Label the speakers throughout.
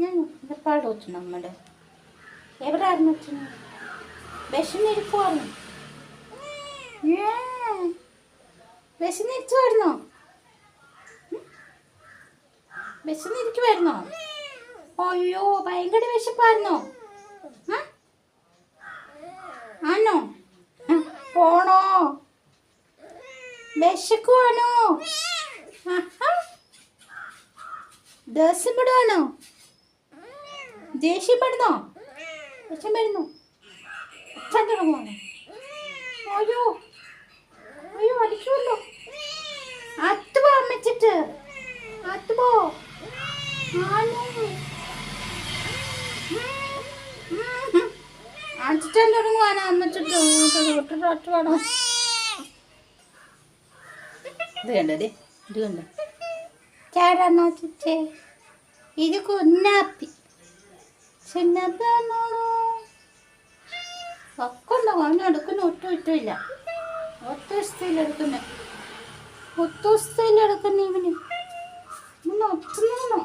Speaker 1: ഞാൻ പാട് വെച്ചു നമ്മുടെ എവിടെയായിരുന്നു വെച്ചു വിശന്നിരിക്കുവായിരുന്നു. വിശന്നിരിക്കുവായിരുന്നോ? വിശന്നിരിക്കുവായിരുന്നോ? അയ്യോ ഭയങ്കര വിശപ്പായിരുന്നോ? ആണോ? പോണോ? വിശക്കുവാണോ? ദേഷ്യപ്പെടുവാണോ? ദേഷ്യപ്പെടുന്നോ? വിഷം വരുന്നു. തുടങ്ങുവാണോ? അയ്യോ അയ്യോ അടിക്കുമല്ലോ. അത്തുപോ അമ്മച്ചിട്ട് അത്തുപോ. അടിച്ചിട്ടാൻ തുടങ്ങുവാണോ അമ്മച്ചിട്ട്? വേണോ? ഇത് കണ്ടേ, ഇത് കണ്ടോ ചേടാന്നോ ചുറ്റേ? ഇത് കുന്നാപ്പി ചിന്നപ്പാണോ? ഒക്കെ ഉണ്ടോ? അവന് എടുക്കുന്ന ഒട്ടും ഇട്ടില്ല. ഒറ്റസ്ഥയിലെടുക്കുന്ന ഇവന് ഇന്ന് ഒത്തുന്നോ?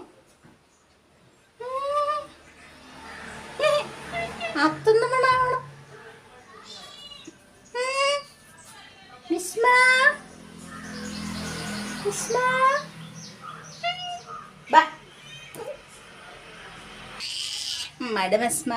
Speaker 1: അത്തുന്നവനാണോ? വിസ്മ വിസ്മ മട വിസ്മ